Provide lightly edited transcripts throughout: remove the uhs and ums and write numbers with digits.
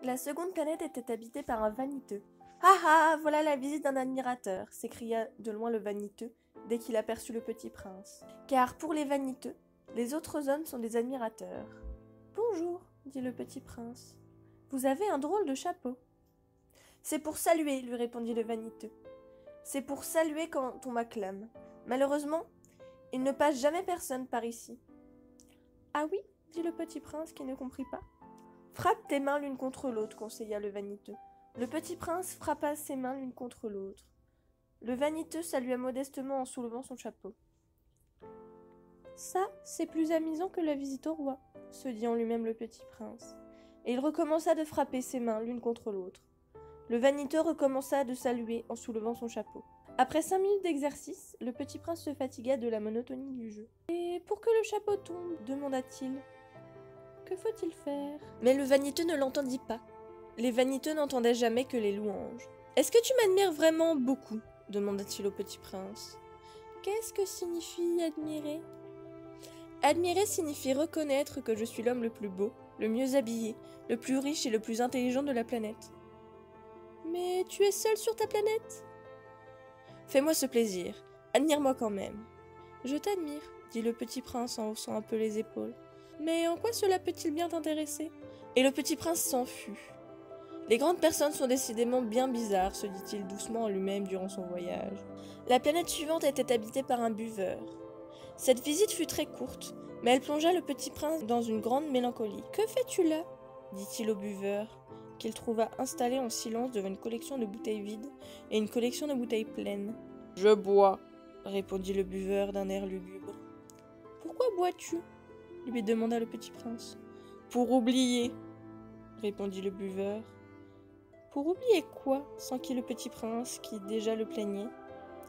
La seconde planète était habitée par un vaniteux. « Ah ah, voilà la visite d'un admirateur !» s'écria de loin le vaniteux dès qu'il aperçut le petit prince. Car pour les vaniteux, les autres hommes sont des admirateurs. « Bonjour, dit le petit prince. Vous avez un drôle de chapeau. »« C'est pour saluer, lui répondit le vaniteux. C'est pour saluer quand on m'acclame. Malheureusement, il ne passe jamais personne par ici. »« Ah oui, dit le petit prince qui ne comprit pas. Frappe tes mains l'une contre l'autre, conseilla le vaniteux. Le petit prince frappa ses mains l'une contre l'autre. Le vaniteux salua modestement en soulevant son chapeau. Ça, c'est plus amusant que la visite au roi, se dit en lui-même le petit prince. Et il recommença de frapper ses mains l'une contre l'autre. Le vaniteux recommença de saluer en soulevant son chapeau. Après 5 minutes d'exercice, le petit prince se fatigua de la monotonie du jeu. « Et pour que le chapeau tombe, demanda-t-il. Que faut-il faire ?» Mais le vaniteux ne l'entendit pas. Les vaniteux n'entendaient jamais que les louanges. « Est-ce que tu m'admires vraiment beaucoup ?» demanda-t-il au petit prince. « Qu'est-ce que signifie admirer ?» Admirer signifie reconnaître que je suis l'homme le plus beau, le mieux habillé, le plus riche et le plus intelligent de la planète. Mais tu es seul sur ta planète ? Fais-moi ce plaisir, admire-moi quand même. Je t'admire, dit le petit prince en haussant un peu les épaules. Mais en quoi cela peut-il bien t'intéresser ? Et le petit prince s'en fut. Les grandes personnes sont décidément bien bizarres, se dit-il doucement en lui-même durant son voyage. La planète suivante était habitée par un buveur. Cette visite fut très courte, mais elle plongea le petit prince dans une grande mélancolie. « Que fais-tu là » dit-il au buveur, qu'il trouva installé en silence devant une collection de bouteilles vides et une collection de bouteilles pleines. « Je bois, » répondit le buveur d'un air lugubre. « Pourquoi bois-tu » lui demanda le petit prince. « Pour oublier, » répondit le buveur. « Pour oublier quoi » s'enquit le petit prince, qui déjà le plaignait.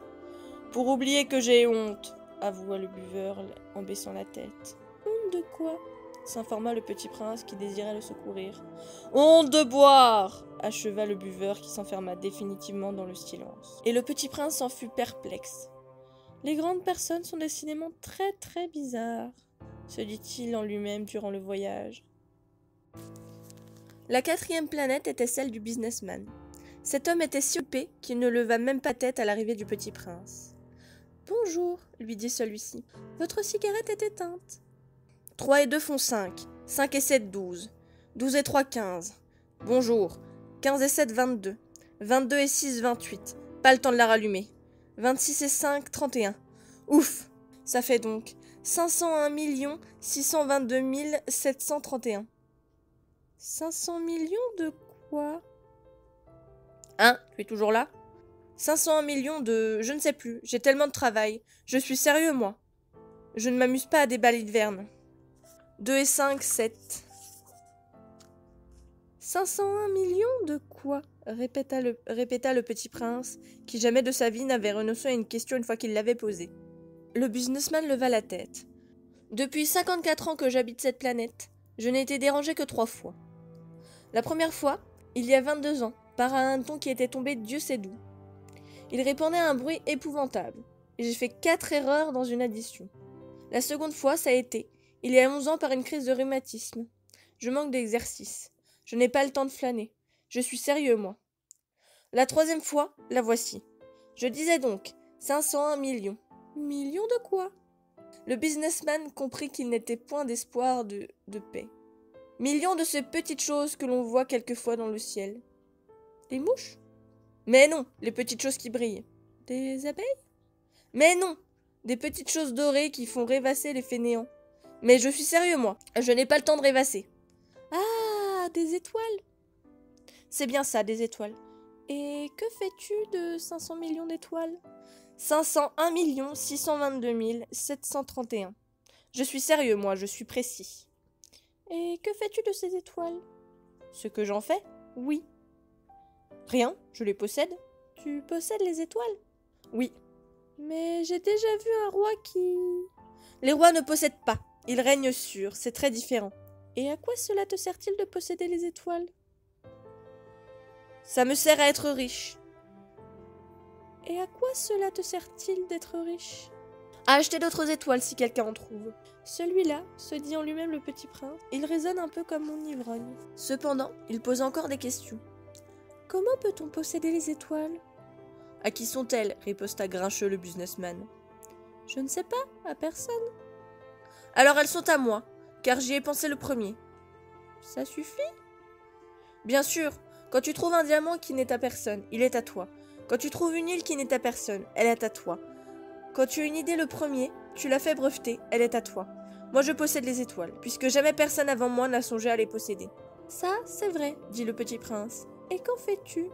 « Pour oublier que j'ai honte, » avoua le buveur en baissant la tête. « Honte de quoi » s'informa le petit prince qui désirait le secourir. « Honte de boire » acheva le buveur qui s'enferma définitivement dans le silence. Et le petit prince s'en fut perplexe. « Les grandes personnes sont décidément très très bizarres, » se dit-il en lui-même durant le voyage. La 4e planète était celle du businessman. Cet homme était si occupé qu'il ne leva même pas tête à l'arrivée du petit prince. « Bonjour, lui dit celui-ci. Votre cigarette est éteinte. » 3 et 2 font 5. 5 et 7, 12. 12 et 3, 15. Bonjour. 15 et 7, 22. 22 et 6, 28. Pas le temps de la rallumer. 26 et 5, 31. Ouf. Ça fait donc 501 622 731. 500 millions de quoi ? Hein ? Tu es toujours là ? 501 millions de... Je ne sais plus. J'ai tellement de travail. Je suis sérieux, moi. Je ne m'amuse pas à des balivernes. 2 et 5, 7. 501 millions de quoi ? répéta le petit prince, qui jamais de sa vie n'avait renoncé à une question une fois qu'il l'avait posée. Le businessman leva la tête. Depuis 54 ans que j'habite cette planète, je n'ai été dérangé que 3 fois. La première fois, il y a 22 ans, par un hanneton qui était tombé Dieu sait d'où. Il répandait un bruit épouvantable, et j'ai fait 4 erreurs dans une addition. La seconde fois, ça a été, il y a 11 ans, par une crise de rhumatisme. Je manque d'exercice. Je n'ai pas le temps de flâner. Je suis sérieux, moi. La 3e fois, la voici. Je disais donc, 501 millions. Millions de quoi ? Le businessman comprit qu'il n'était point d'espoir de paix. Millions de ces petites choses que l'on voit quelquefois dans le ciel. Les mouches ? Mais non, les petites choses qui brillent. Des abeilles ? Mais non, des petites choses dorées qui font rêvasser les fainéants. Mais je suis sérieux, moi. Je n'ai pas le temps de rêvasser. Ah, des étoiles ? C'est bien ça, des étoiles. Et que fais-tu de 500 millions d'étoiles ? 501 622 731. Je suis sérieux, moi, je suis précis. Et que fais-tu de ces étoiles ? Ce que j'en fais ? Oui. Rien, je les possède. Tu possèdes les étoiles ? Oui. Mais j'ai déjà vu un roi qui... Les rois ne possèdent pas. Ils règnent sur, c'est très différent. Et à quoi cela te sert-il de posséder les étoiles ? Ça me sert à être riche. Et à quoi cela te sert-il d'être riche ? À acheter d'autres étoiles si quelqu'un en trouve. Celui-là, se dit en lui-même le petit prince, il raisonne un peu comme mon ivrogne. Cependant, il pose encore des questions. Comment peut-on posséder les étoiles? À qui sont-elles? Riposta grincheux le businessman. Je ne sais pas, à personne. Alors elles sont à moi, car j'y ai pensé le premier. Ça suffit? Bien sûr, quand tu trouves un diamant qui n'est à personne, il est à toi. Quand tu trouves une île qui n'est à personne, elle est à toi. Quand tu as une idée le premier, tu l'as fait breveter, elle est à toi. Moi je possède les étoiles, puisque jamais personne avant moi n'a songé à les posséder. Ça, c'est vrai, dit le petit prince. Et qu'en fais-tu?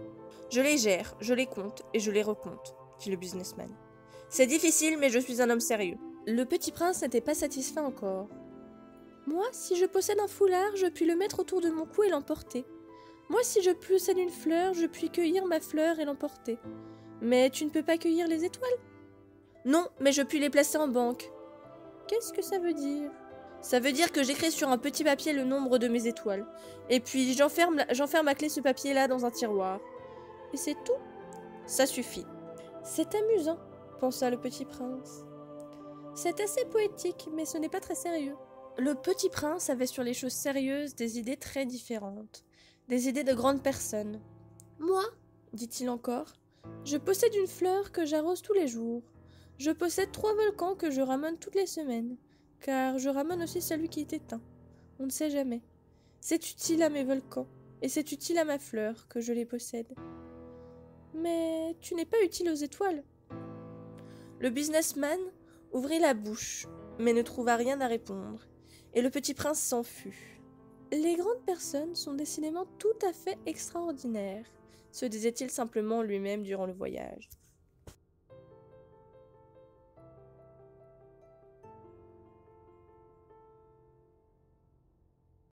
Je les gère, je les compte et je les recompte, dit le businessman. C'est difficile, mais je suis un homme sérieux. Le petit prince n'était pas satisfait encore. Moi, si je possède un foulard, je puis le mettre autour de mon cou et l'emporter. Moi, si je possède une fleur, je puis cueillir ma fleur et l'emporter. Mais tu ne peux pas cueillir les étoiles? Non, mais je puis les placer en banque. Qu'est-ce que ça veut dire? Ça veut dire que j'écris sur un petit papier le nombre de mes étoiles. Et puis j'enferme à clé ce papier-là dans un tiroir. Et c'est tout? Ça suffit. C'est amusant, pensa le petit prince. C'est assez poétique, mais ce n'est pas très sérieux. Le petit prince avait sur les choses sérieuses des idées très différentes. Des idées de grandes personnes. Moi, dit-il encore, je possède une fleur que j'arrose tous les jours. Je possède 3 volcans que je ramène toutes les semaines, car je ramène aussi celui qui est éteint. On ne sait jamais. C'est utile à mes volcans, et c'est utile à ma fleur que je les possède. Mais tu n'es pas utile aux étoiles. Le businessman ouvrit la bouche, mais ne trouva rien à répondre, et le petit prince s'en fut. Les grandes personnes sont décidément tout à fait extraordinaires, se disait-il simplement lui-même durant le voyage.